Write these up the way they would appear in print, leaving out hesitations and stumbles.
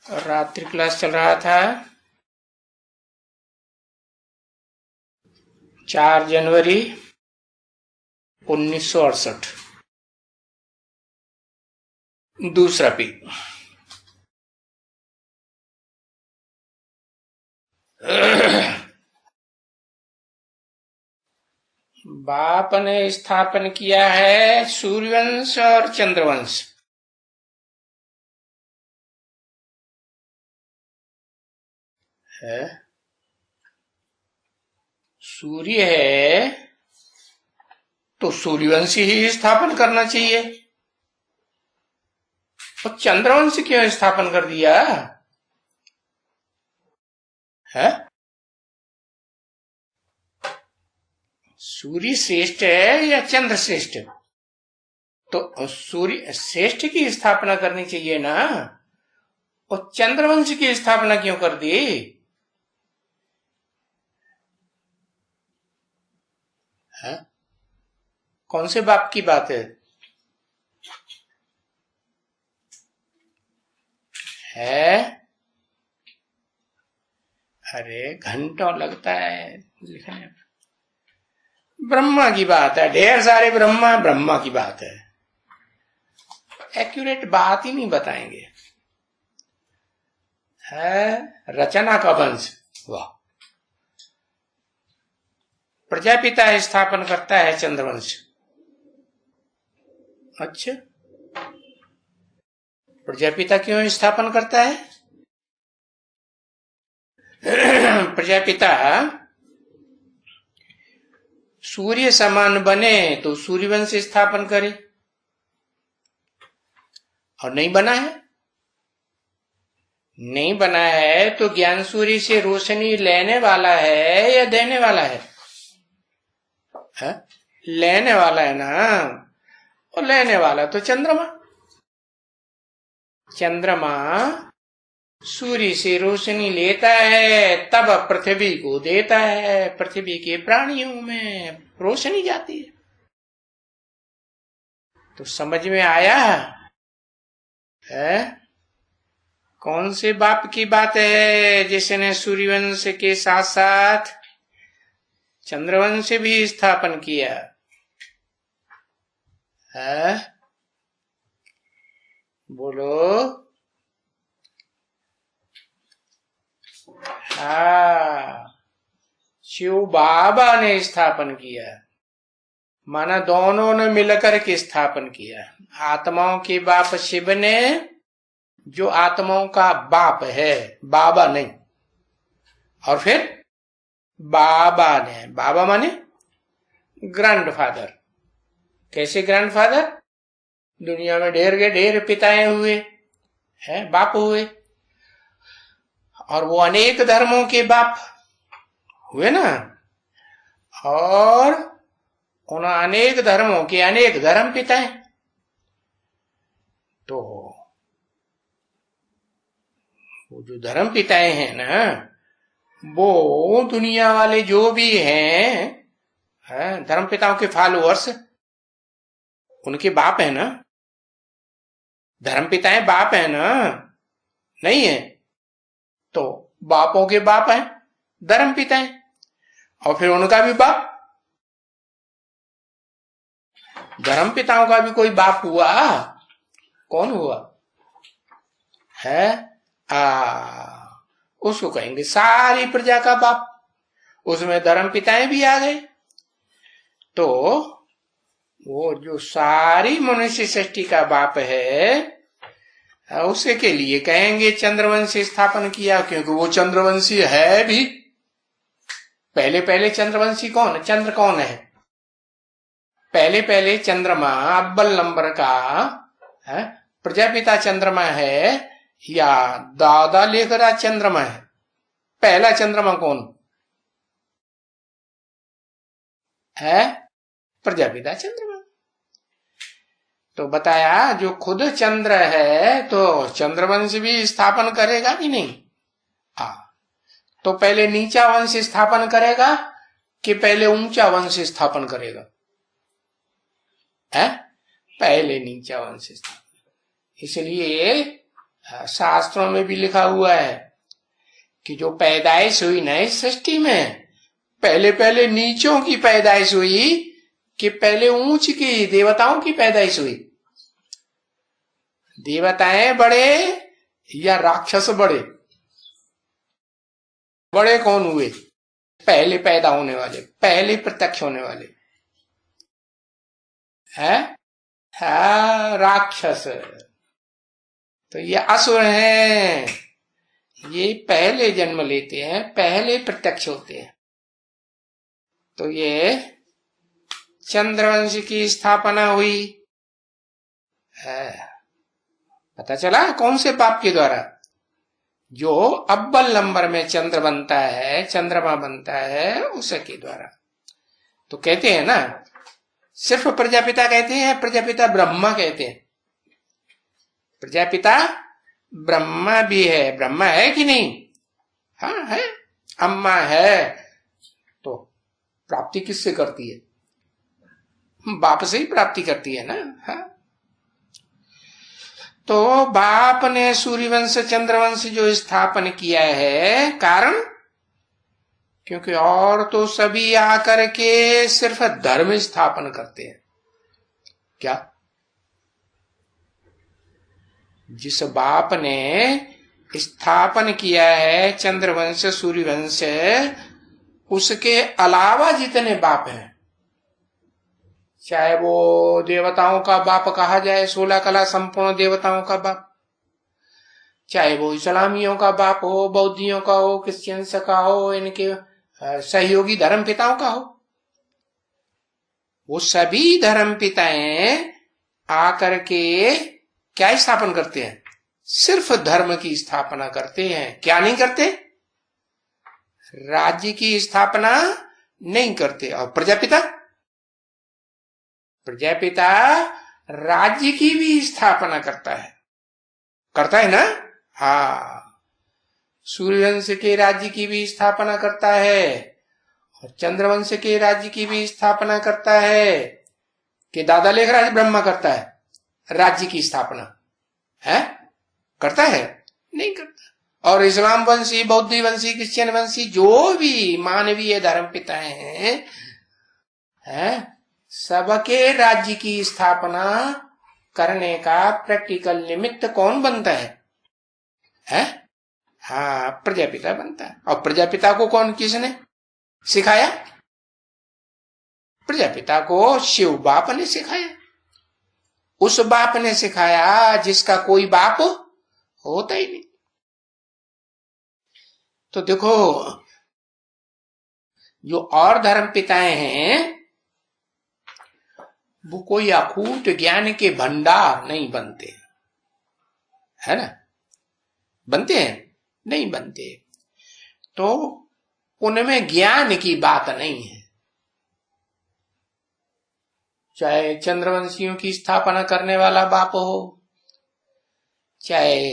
रात्रि क्लास चल रहा था। 4 जनवरी 1968। दूसरा पी। बाप ने स्थापन किया है सूर्यवंश और चंद्रवंश। है सूर्य है तो सूर्यवंश ही स्थापन करना चाहिए। और चंद्रवंश क्यों स्थापन कर दिया है? सूर्य श्रेष्ठ है या चंद्र श्रेष्ठ? तो सूर्य श्रेष्ठ की स्थापना करनी चाहिए ना, और चंद्रवंश की स्थापना क्यों कर दी? है? कौन से बाप की बात है? अरे घंटों लगता है लिखने में। ब्रह्मा की बात है, ढेर सारे ब्रह्मा की बात है। एक्यूरेट बात ही नहीं बताएंगे। है रचना का वंश। वाह। प्रजापिता स्थापन करता है चंद्रवंश। अच्छा, प्रजापिता क्यों स्थापन करता है? प्रजापिता सूर्य समान बने तो सूर्यवंश स्थापन करे, और नहीं बना है तो ज्ञान सूर्य से रोशनी लेने वाला है या देने वाला है? लेने वाला है ना। और लेने वाला तो चंद्रमा सूर्य से रोशनी लेता है, तब पृथ्वी को देता है। पृथ्वी के प्राणियों में रोशनी जाती है। तो समझ में आया है? कौन से बाप की बात है जिसने सूर्यवंश के साथ साथ चंद्रवंश भी स्थापन किया है? बोलो। शिव बाबा ने स्थापन किया, माना दोनों ने मिलकर के स्थापन किया। आत्माओं के बाप शिव ने, जो आत्माओं का बाप है, बाबा नहीं। और फिर बाबा ने, बाबा माने ग्रैंडफादर। कैसे ग्रैंडफादर? दुनिया में ढेर के ढेर पिताएं हुए हैं, बाप हुए, और वो अनेक धर्मों के बाप हुए ना। और उन अनेक धर्मों के अनेक धर्म पिताएं। तो वो जो धर्म पिताएं हैं ना, वो दुनिया वाले जो भी हैं, धर्म पिताओं के फॉलोअर्स, उनके बाप है ना। धर्म पिताएं बाप है ना, नहीं है? तो बापों के बाप हैं धर्म पिताएं, और फिर उनका भी बाप। धर्म पिताओं का भी कोई बाप हुआ? कौन हुआ है? उसको कहेंगे सारी प्रजा का बाप। उसमें धर्म पिताएं भी आ गए। तो वो जो सारी मनुष्य सृष्टि का बाप है, उसे के लिए कहेंगे चंद्रवंशी स्थापन किया, क्योंकि वो चंद्रवंशी है भी। पहले चंद्रवंशी कौन, चंद्र कौन है? पहले चंद्रमा अव्वल नंबर का प्रजापिता चंद्रमा है, या दादा लेकर आज चंद्रमा है? पहला चंद्रमा कौन है? प्रजापिता चंद्रमा। तो बताया जो खुद चंद्र है, तो चंद्रवंश भी स्थापन करेगा कि नहीं? तो पहले नीचा वंश स्थापन करेगा कि पहले ऊंचा वंश स्थापन करेगा? पहले नीचा वंश स्थापन। इसलिए शास्त्रों में भी लिखा हुआ है कि जो पैदाइश हुई ना इस सृष्टि में, पहले पहले नीचों की पैदाइश हुई कि पहले ऊंच की देवताओं की पैदाइश हुई? देवताएं बड़े या राक्षस बड़े? बड़े कौन हुए? पहले पैदा होने वाले, पहले प्रत्यक्ष होने वाले है राक्षस। तो ये असुर हैं, ये पहले जन्म लेते हैं, पहले प्रत्यक्ष होते हैं। तो ये चंद्रवंश की स्थापना हुई, पता चला कौन से बाप के द्वारा? जो अव्वल नंबर में चंद्र बनता है, चंद्रमा बनता है, उसके द्वारा। तो कहते हैं ना, सिर्फ प्रजापिता कहते हैं, प्रजापिता ब्रह्मा कहते हैं। प्रजापिता ब्रह्मा भी है। ब्रह्मा है कि नहीं? हाँ है। अम्मा है। तो प्राप्ति किससे करती है? बाप से ही प्राप्ति करती है ना। हाँ। तो बाप ने सूर्यवंश चंद्रवंश जो स्थापन किया है, कारण क्योंकि और तो सभी आकर के सिर्फ धर्म स्थापन करते हैं। क्या? जिस बाप ने स्थापन किया है चंद्रवंश सूर्यवंश, उसके अलावा जितने बाप हैं, चाहे वो देवताओं का बाप कहा जाए, 16 कला संपूर्ण देवताओं का बाप, चाहे वो इस्लामियों का बाप हो, बौद्धियों का हो, क्रिश्चियंस का हो, इनके सहयोगी धर्म पिताओं का हो, वो सभी धर्म पिताएं आकर के क्या स्थापन करते हैं? सिर्फ धर्म की स्थापना करते हैं। क्या नहीं करते? राज्य की स्थापना नहीं करते। और प्रजापिता, प्रजापिता राज्य की भी स्थापना करता है ना। हाँ, सूर्यवंश के राज्य की भी स्थापना करता है और चंद्रवंश के राज्य की भी स्थापना करता है। कि दादा लेख राज ब्रह्मा करता है राज्य की स्थापना? है? करता है? नहीं करता। और इस्लाम वंशी, बौद्ध वंशी, क्रिश्चियन वंशी जो भी मानवीय धर्म पिताएं हैं, सबके राज्य की स्थापना करने का प्रैक्टिकल निमित्त कौन बनता है? हाँ, प्रजापिता बनता है। और प्रजापिता को किसने सिखाया? प्रजापिता को शिव बाप ने सिखाया। उस बाप ने सिखाया जिसका कोई बाप होता ही नहीं। तो देखो, जो और धर्म पिताएं हैं वो कोई अखूट ज्ञान के भंडार नहीं बनते, है ना? बनते हैं? नहीं बनते। तो उनमें ज्ञान की बात नहीं है। चाहे चंद्रवंशियों की स्थापना करने वाला बाप हो, चाहे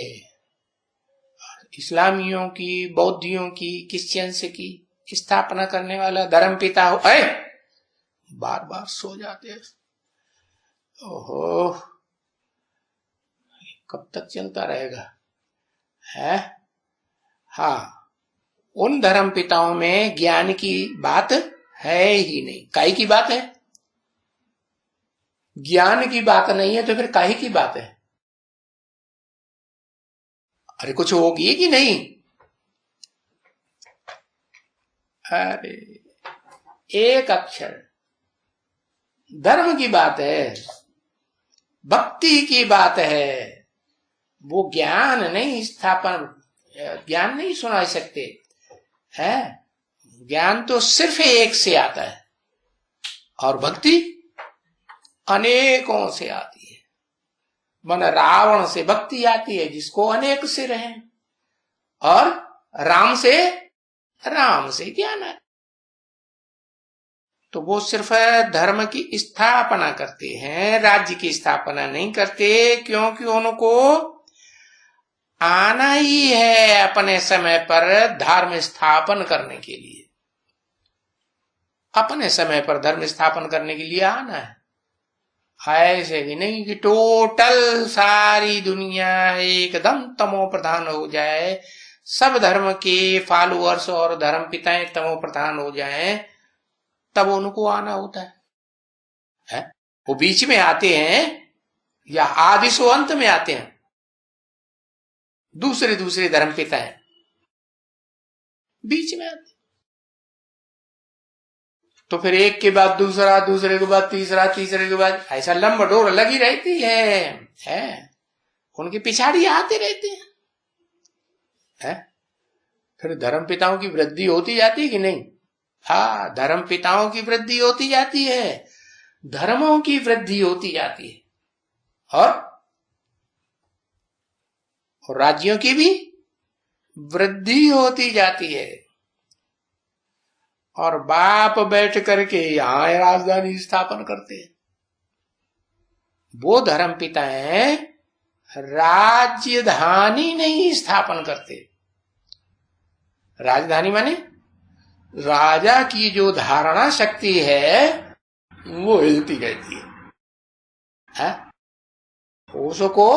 इस्लामियों की, बौद्धियों की, क्रिश्चियंस की स्थापना करने वाला धर्म पिता हो। बार बार सो जाते हैं। ओहो, कब तक चलता रहेगा? है? हाँ, उन धर्म पिताओं में ज्ञान की बात है ही नहीं। काहे की बात है? ज्ञान की बात नहीं है तो फिर काहे की बात है? अरे कुछ होगी कि नहीं? अरे एक अक्षर धर्म की बात है, भक्ति की बात है। वो ज्ञान नहीं स्थापन, ज्ञान नहीं सुना सकते है। ज्ञान तो सिर्फ एक से आता है और भक्ति अनेकों से आती है। मन रावण से भक्ति आती है जिसको अनेक सिर हैं, और राम से ज्ञान है। तो वो सिर्फ धर्म की स्थापना करते हैं, राज्य की स्थापना नहीं करते, क्योंकि उनको आना ही है अपने समय पर धर्म स्थापन करने के लिए। अपने समय पर धर्म स्थापन करने के लिए आना है। ऐसे भी नहीं कि टोटल सारी दुनिया एकदम तमो प्रधान हो जाए, सब धर्म के फॉलोअर्स और धर्म पिताएं तमो प्रधान हो जाएं, तब उनको आना होता है? वो बीच में आते हैं या आदि से अंत में आते हैं? दूसरे दूसरे धर्म पिताएं बीच में आते, तो फिर एक के बाद दूसरा, दूसरे के बाद तीसरा, तीसरे के बाद ऐसा लंबा डोर लगी रहती है? उनके पिछाड़ी आते रहते हैं? फिर धर्म पिताओं की वृद्धि होती जाती है कि नहीं? हाँ, धर्म पिताओं की वृद्धि होती जाती है, धर्मों की वृद्धि होती जाती है, और राज्यों की भी वृद्धि होती जाती है। और बाप बैठ करके यहां राजधानी स्थापन करते हैं। वो धर्म पिता है, राजधानी नहीं स्थापन करते। राजधानी माने राजा की जो धारणा शक्ति है वो हिलती रहती है, उसको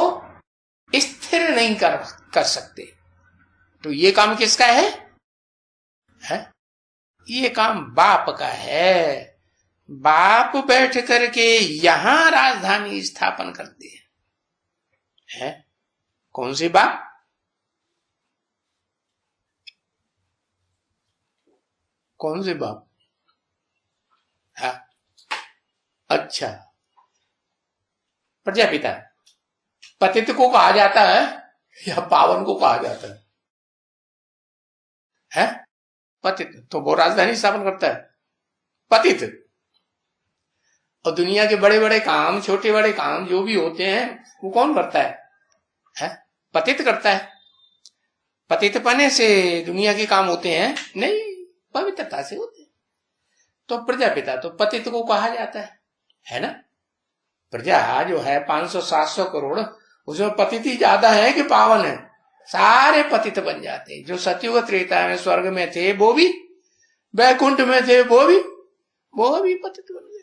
स्थिर नहीं कर सकते। तो ये काम किसका है? ये काम बाप का है। बाप बैठ करके यहां राजधानी स्थापन करते हैं। कौन सी बाप? कौन सी बाप? अच्छा, प्रजापिता। पतित को कहा जाता है या पावन को कहा जाता है? पतित। तो वो राजधानी स्थापन करता है, पतित। और दुनिया के बड़े बड़े काम, छोटे बड़े काम जो भी होते हैं वो कौन करता है? पतित करता है। पतित पने से दुनिया के काम होते हैं? नहीं, पवित्रता से होते हैं। तो प्रजापिता तो पतित को कहा जाता है ना? प्रजा जो है 500-700 करोड़, उसमें पतित ही ज्यादा है कि पावन है? सारे पतित बन जाते हैं। जो सतयुग त्रेता में स्वर्ग में थे वो भी, वैकुंठ में थे वो भी पतित बन गए।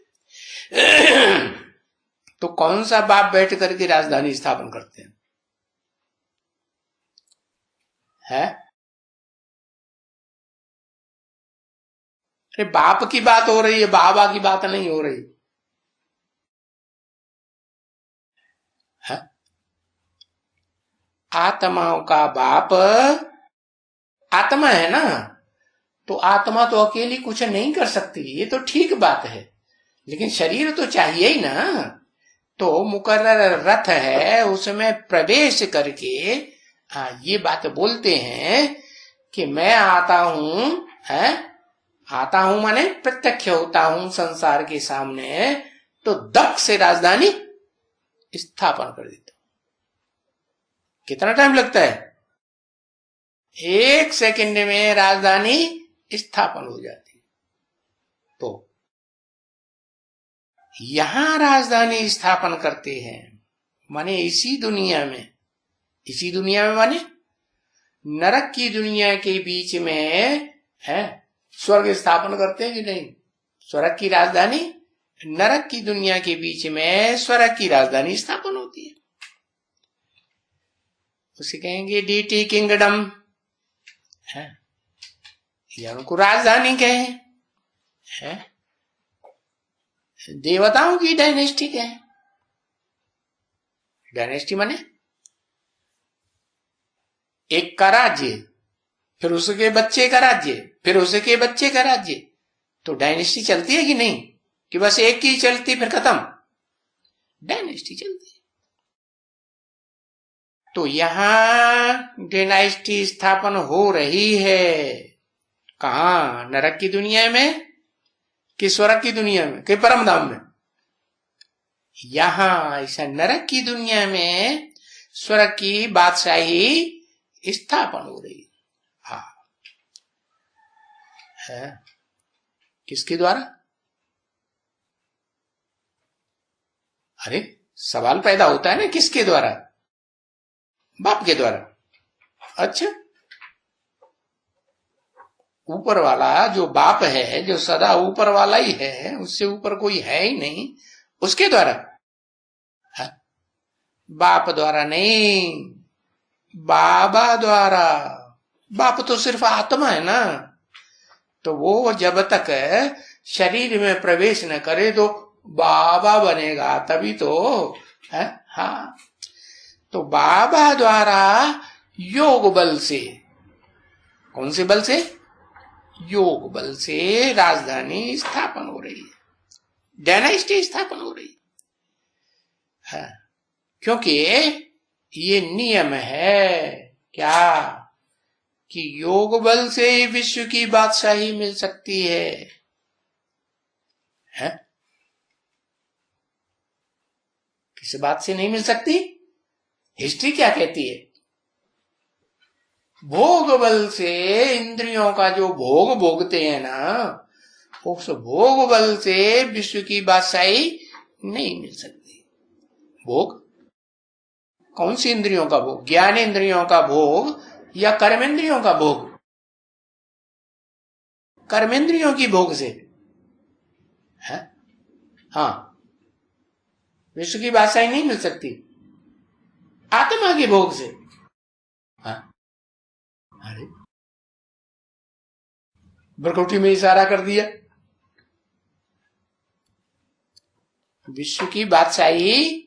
तो कौन सा बाप बैठ करके राजधानी स्थापन करते हैं? अरे बाप की बात हो रही है, बाबा की बात नहीं हो रही है। आत्माओं का बाप आत्मा है ना, तो आत्मा तो अकेली कुछ नहीं कर सकती, ये तो ठीक बात है, लेकिन शरीर तो चाहिए ही ना। तो मुकर्रर रथ है, उसमें प्रवेश करके ये बात बोलते हैं कि मैं आता हूं, आता हूं माने प्रत्यक्ष होता हूं संसार के सामने, तो दक से राजधानी स्थापन कर देता। कितना टाइम लगता है? 1 सेकंड में राजधानी स्थापन हो जाती। तो यहां राजधानी स्थापन करते हैं, माने इसी दुनिया में माने नरक की दुनिया के बीच में है स्वर्ग स्थापन करते हैं कि नहीं? स्वर्ग की राजधानी, नरक की दुनिया के बीच में स्वर्ग की राजधानी स्थापन होती है। उसे कहेंगे डीटी किंगडम है, या उनको राजधानी कहें, है? देवताओं की डायनेस्टी कहें। डायनेस्टी माने एक का राज्य, फिर उसके बच्चे का राज्य, फिर उसके बच्चे का राज्य। तो डायनेस्टी चलती है कि नहीं? कि बस एक की चलती फिर खत्म? डायनेस्टी चलती है। तो यहां डायनेस्टी स्थापन हो रही है। कहां? नरक की दुनिया में कि स्वर्ग की दुनिया में कि परम धाम में? यहां ऐसा नरक की दुनिया में स्वर्ग की बादशाही स्थापन हो रही है। किसके द्वारा? अरे सवाल पैदा होता है ना, किसके द्वारा? बाप के द्वारा। अच्छा, ऊपर वाला जो बाप है, जो सदा ऊपर वाला ही है, उससे ऊपर कोई है ही नहीं, उसके द्वारा बाप द्वारा नहीं, बाबा द्वारा। बाप तो सिर्फ आत्मा है ना, तो वो जब तक शरीर में प्रवेश न करे तो बाबा बनेगा तभी तो है। हाँ, तो बाबा द्वारा योग बल से, कौन से बल से? योग बल से राजधानी स्थापन हो रही है, डायनेस्टी स्थापन हो रही है। क्योंकि ये नियम है क्या कि योग बल से ही विश्व की बादशाही मिल सकती है? किस बात से नहीं मिल सकती? हिस्ट्री क्या कहती है? भोग बल से इंद्रियों का जो भोग भोगते हैं ना, उस भोग बल से विश्व की बादशाही नहीं मिल सकती। भोग कौन सी इंद्रियों का भोग? ज्ञान इंद्रियों का भोग या कर्मेंद्रियों का भोग? कर्मेंद्रियों की भोग से है। हाँ, विश्व की बादशाही नहीं मिल सकती आत्मा के भोग से। हाँ, अरे बरकौटी में इशारा कर दिया। विश्व की बादशाही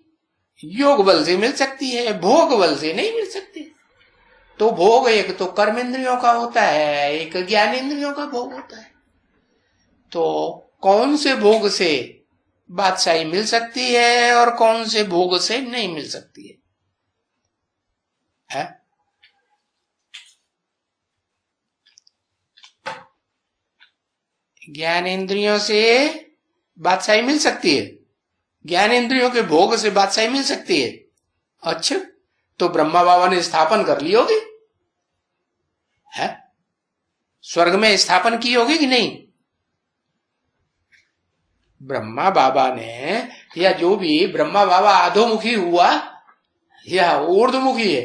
योग बल से मिल सकती है, भोग बल से नहीं मिल सकती। तो भोग एक तो कर्म इंद्रियों का होता है, एक ज्ञान इंद्रियों का भोग होता है। तो कौन से भोग से बादशाही मिल सकती है और कौन से भोग से नहीं मिल सकती है? ज्ञान इंद्रियों से बादशाही मिल सकती है, ज्ञान इंद्रियों के भोग से बादशाही मिल सकती है। अच्छा, तो ब्रह्मा बाबा ने स्थापन कर ली होगी, है स्वर्ग में स्थापन की होगी कि नहीं? ब्रह्मा बाबा ने, या जो भी, ब्रह्मा बाबा अधोमुखी हुआ या ऊर्ध्वमुखी है?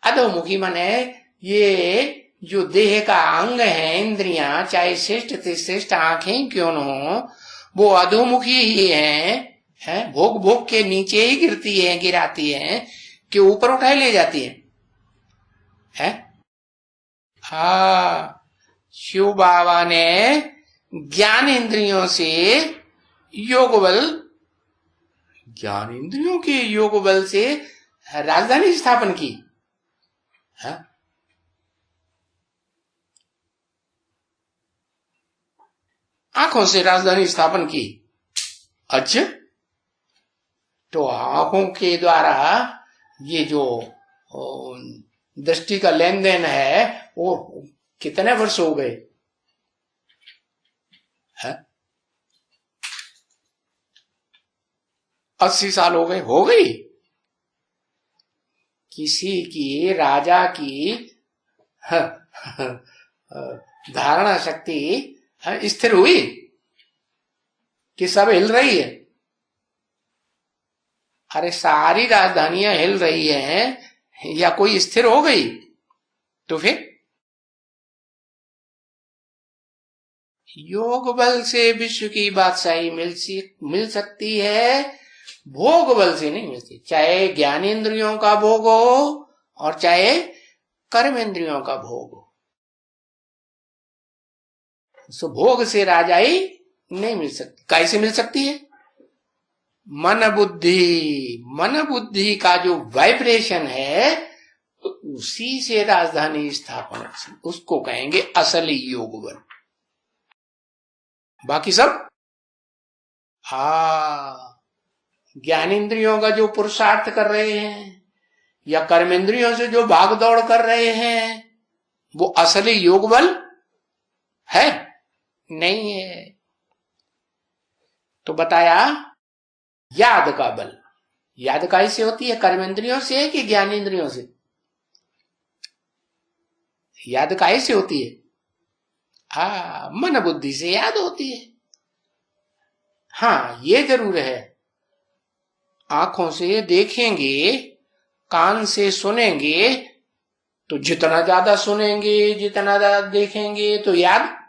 अधोमुखी माने ये जो देह का अंग है, इंद्रियां, चाहे श्रेष्ठ से श्रेष्ठ आंखें क्यों न हो, वो अधोमुखी ही है, भोग भोग के नीचे ही गिरती है, गिराती है कि ऊपर उठाई ले जाती है? हाँ, शिव बाबा ने ज्ञान इंद्रियों से योग बल, ज्ञान इंद्रियों के योग बल से राजधानी स्थापन की है। आंखों से राजधानी स्थापन की। अच्छा, तो आंखों के द्वारा ये जो दृष्टि का लेन देन है वो कितने वर्ष हो गए? 80 साल हो गए, हो गई। किसी की, राजा की धारणा शक्ति स्थिर हुई कि सब हिल रही है? अरे सारी राजधानियां हिल रही हैं या कोई स्थिर हो गई? तो फिर योग बल से विश्व की बादशाही मिल सकती है, भोग बल से नहीं मिलती। चाहे ज्ञानेंद्रियों का भोग हो और चाहे कर्मेंद्रियों का भोग हो, सो भोग से राजाई नहीं मिल सकती। कैसे मिल सकती है? मन बुद्धि का जो वाइब्रेशन है, तो उसी से राजधानी स्थापन, उसको कहेंगे असली योग बल। बाकी सब ज्ञानेंद्रियों का जो पुरुषार्थ कर रहे हैं या कर्मेंद्रियों से जो भाग दौड़ कर रहे हैं, वो असली योग बल है? नहीं है। तो बताया याद का बल। याद कैसे होती है? कर्मेंद्रियों से कि ज्ञानेंद्रियों से? याद कैसे होती है? मन बुद्धि से याद होती है। हाँ, ये जरूर है, आंखों से देखेंगे, कान से सुनेंगे, तो जितना ज्यादा सुनेंगे, जितना ज्यादा देखेंगे, तो याद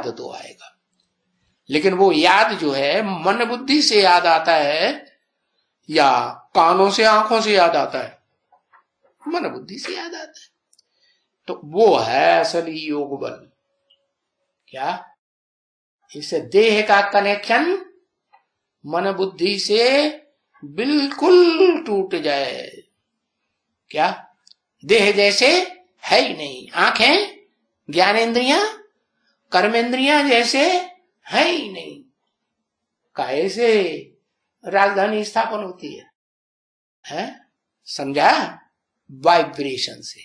तो आएगा। लेकिन वो याद जो है मन बुद्धि से याद आता है, या कानों से आंखों से याद आता है? मन बुद्धि से याद आता है। तो वो है असली योग बल। क्या? इस देह का कनेक्शन मन बुद्धि से बिल्कुल टूट जाए। क्या? देह जैसे है ही नहीं, आंखें ज्ञानेंद्रियां कर्मेंद्रियां जैसे है ही नहीं। कैसे राजधानी स्थापन होती है? समझा? वाइब्रेशन से।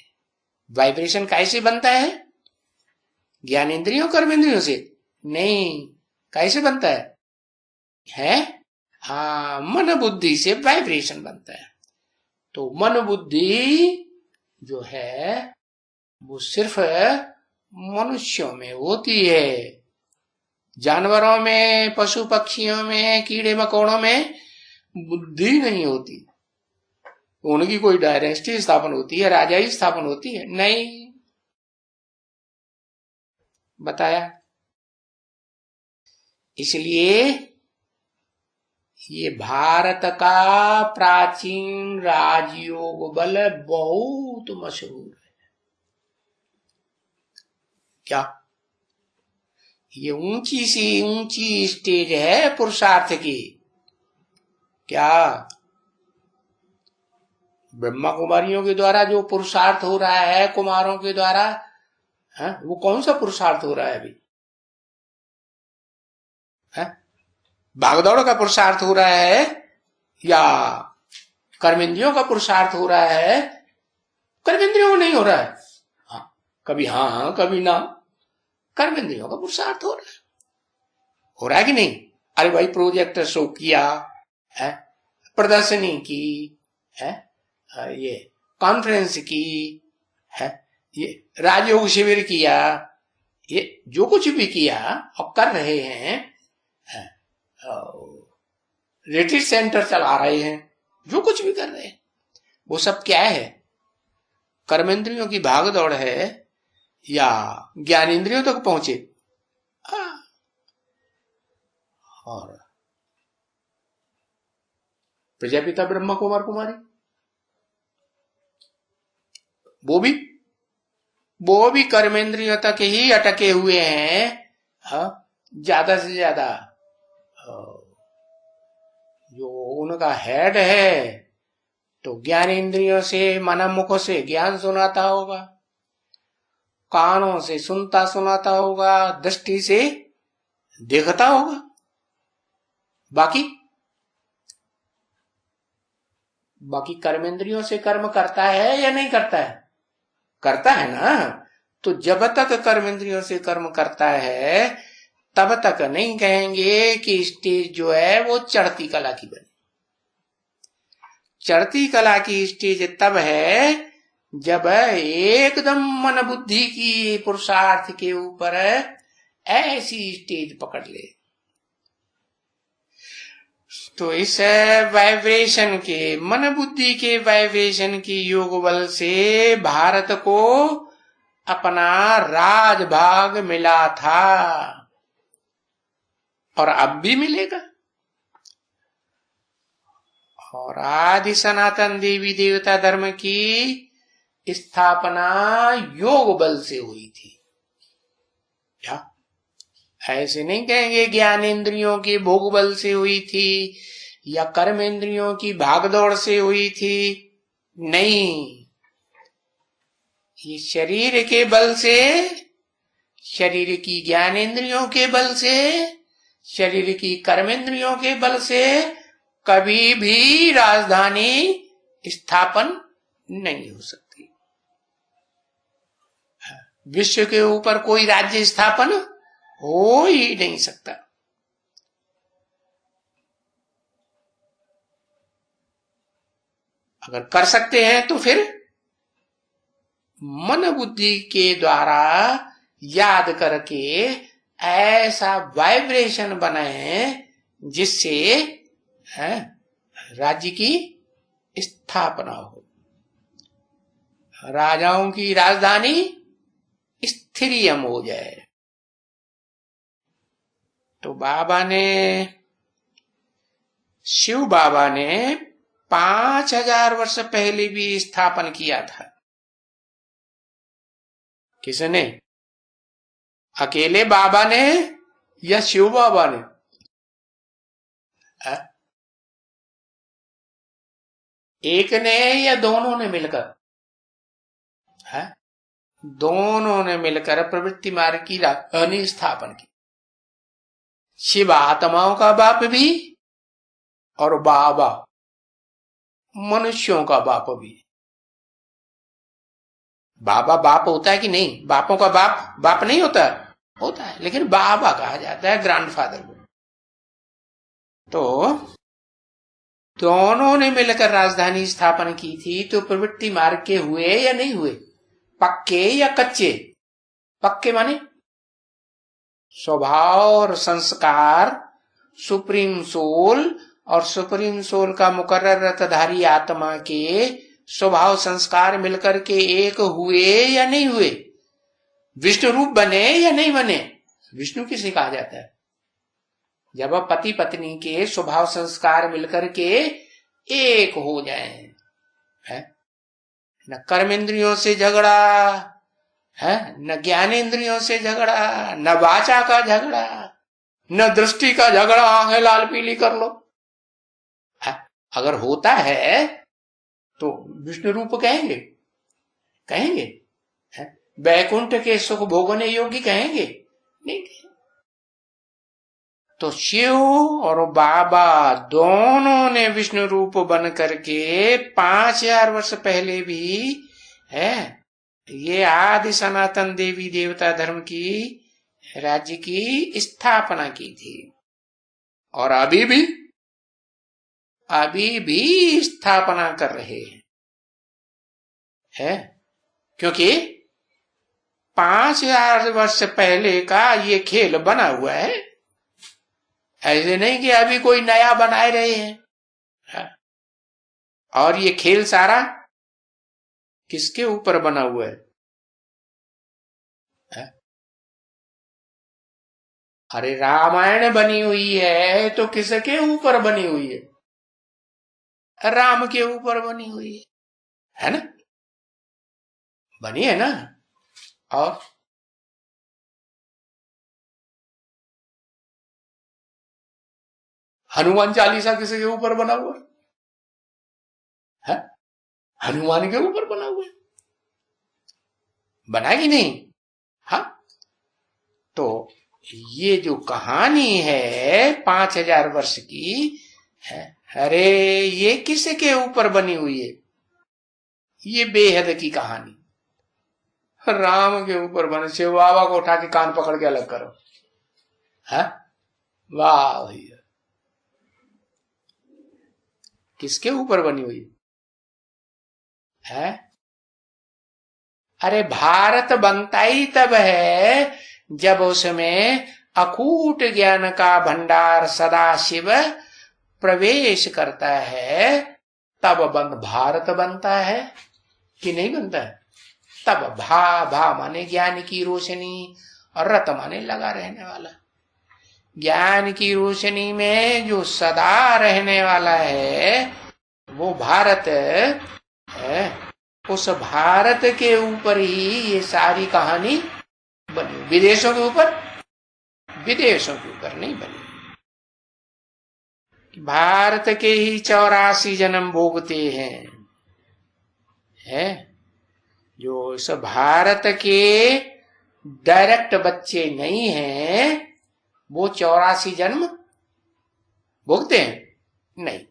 वाइब्रेशन कैसे बनता है? ज्ञानेंद्रियों कर्मेंद्रियों से नहीं। कैसे बनता है? हाँ, मन बुद्धि से वाइब्रेशन बनता है। तो मन बुद्धि जो है वो सिर्फ मनुष्यों में होती है। जानवरों में, पशु पक्षियों में, कीड़े मकोड़ों में बुद्धि नहीं होती। उनकी कोई डायनेस्टी स्थापन होती है, राजाई स्थापन होती है? नहीं। बताया। इसलिए ये भारत का प्राचीन राजयोग बल बहुत मशहूर है। क्या? ये ऊंची सी ऊंची स्टेज है पुरुषार्थ की। क्या? ब्रह्मा कुमारियों के द्वारा जो पुरुषार्थ हो रहा है, कुमारों के द्वारा, वो कौन सा पुरुषार्थ हो रहा है अभी? भागदौड़ का पुरुषार्थ हो रहा है या कर्मेंद्रियों का पुरुषार्थ हो रहा है? कर्मेंद्रियों को नहीं हो रहा है। हाँ, कभी हाँ कभी ना। कर्मेंद्रियों का पुरुषार्थ हो रहा है कि नहीं? अरे भाई, प्रोजेक्ट शो किया है, प्रदर्शनी की है, ये कॉन्फ्रेंस की है, ये राजयोग शिविर किया, ये जो कुछ भी किया और कर रहे हैं, रिट्रीट सेंटर चला रहे हैं, जो कुछ भी कर रहे हैं, वो सब क्या है? कर्मेंद्रियों की भाग दौड़ है या ज्ञानेंद्रियों तक पहुंचे? और प्रजापिता ब्रह्मा कुमार कुमारी वो भी कर्मेंद्रियों तक ही अटके हुए हैं। ज्यादा से ज्यादा जो उनका हेड है तो ज्ञान इंद्रियों से, मन मुख से ज्ञान सुनाता होगा, कानों से सुनता सुनाता होगा, दृष्टि से देखता होगा। बाकी कर्मेंद्रियों से कर्म करता है या नहीं करता है? करता है ना। तो जब तक कर्मेंद्रियों से कर्म करता है तब तक नहीं कहेंगे कि स्टेज जो है वो चढ़ती कला की बनी। चढ़ती कला की स्टेज तब है जब एकदम मन बुद्धि की पुरुषार्थ के ऊपर ऐसी स्टेज पकड़ ले। तो इस वाइब्रेशन के, मन बुद्धि के वाइब्रेशन की योग बल से भारत को अपना राजभाग मिला था और अब भी मिलेगा। और आदि सनातन देवी देवता धर्म की स्थापना योग बल से हुई थी। क्या? ऐसे नहीं कहेंगे ज्ञानेंद्रियों के भोग बल से हुई थी या कर्मेंद्रियों की भागदौड़ से हुई थी। नहीं, ये शरीर के बल से, शरीर की ज्ञानेंद्रियों के बल से, शरीर की कर्मेंद्रियों के बल से कभी भी राजधानी स्थापन नहीं हो सकती। विश्व के ऊपर कोई राज्य स्थापन हो ही नहीं सकता। अगर कर सकते हैं तो फिर मन बुद्धि के द्वारा याद करके ऐसा वाइब्रेशन बनाए जिससे राज्य की स्थापना हो, राजाओं की राजधानी स्थिरियम हो जाए। तो शिव बाबा ने 5000 वर्ष पहले भी स्थापन किया था। किसने? अकेले बाबा ने या शिव बाबा ने? एक ने या दोनों ने मिलकर? है दोनों ने मिलकर प्रवृत्ति मार्ग की राजधानी स्थापन की। शिव आत्माओं का बाप भी और बाबा मनुष्यों का बाप भी। बाबा बाप होता है कि नहीं? बापों का बाप बाप नहीं होता? होता है, लेकिन बाबा कहा जाता है ग्रैंडफादर को। तो दोनों ने मिलकर राजधानी स्थापन की थी। तो प्रवृत्ति मार्ग के हुए या नहीं हुए? पक्के या कच्चे? पक्के माने स्वभाव और संस्कार, सुप्रीम सोल और सुप्रीम सोल का मुकर्रर रथधारी आत्मा के स्वभाव संस्कार मिलकर के एक हुए या नहीं हुए? विष्णु रूप बने या नहीं बने? विष्णु किसे कहा जाता है? जब पति पत्नी के स्वभाव संस्कार मिलकर के एक हो जाए, है न कर्मेंद्रियों से झगड़ा है, न ज्ञानेंद्रियों से झगड़ा, न वाचा का झगड़ा, न दृष्टि का झगड़ा, आंखें लाल पीली कर लो। अगर होता है तो विष्णु रूप कहेंगे? कहेंगे? वैकुंठ के सुख भोगने योगी कहेंगे? नहीं। तो शिव और बाबा दोनों ने विष्णु रूप बन करके 5000 वर्ष पहले भी है ये आदि सनातन देवी देवता धर्म की राज्य की स्थापना की थी। और अभी भी स्थापना कर रहे हैं, क्योंकि 5000 वर्ष पहले का ये खेल बना हुआ है। ऐसे नहीं कि अभी कोई नया बनाए रहे हैं। और ये खेल सारा किसके ऊपर बना हुआ है? अरे रामायण बनी हुई है तो किसके ऊपर बनी हुई है? राम के ऊपर बनी हुई है ना? बनी है ना? और हनुमान चालीसा किसके ऊपर बना हुआ है? हनुमान के ऊपर बना हुआ है। बना कि नहीं? हाँ। तो ये जो कहानी है 5000 वर्ष की है, अरे ये किसके ऊपर बनी हुई है? ये बेहद की कहानी राम के ऊपर बने। शिव बाबा को उठा के कान पकड़ के अलग करो। है वाह भैया, किसके ऊपर बनी हुई है? अरे भारत बनता ही तब है जब उसमें अकूट ज्ञान का भंडार सदाशिव प्रवेश करता है, तब भारत बनता है कि नहीं बनता है? तब भा माने ज्ञान की रोशनी और रत माने लगा रहने वाला। ज्ञान की रोशनी में जो सदा रहने वाला है वो भारत है। उस भारत के ऊपर ही ये सारी कहानी बनी। विदेशों के ऊपर नहीं बनी। भारत के ही 84 जन्म भोगते हैं, है जो इस भारत के डायरेक्ट बच्चे नहीं हैं, वो 84 जन्म भोगते हैं नहीं।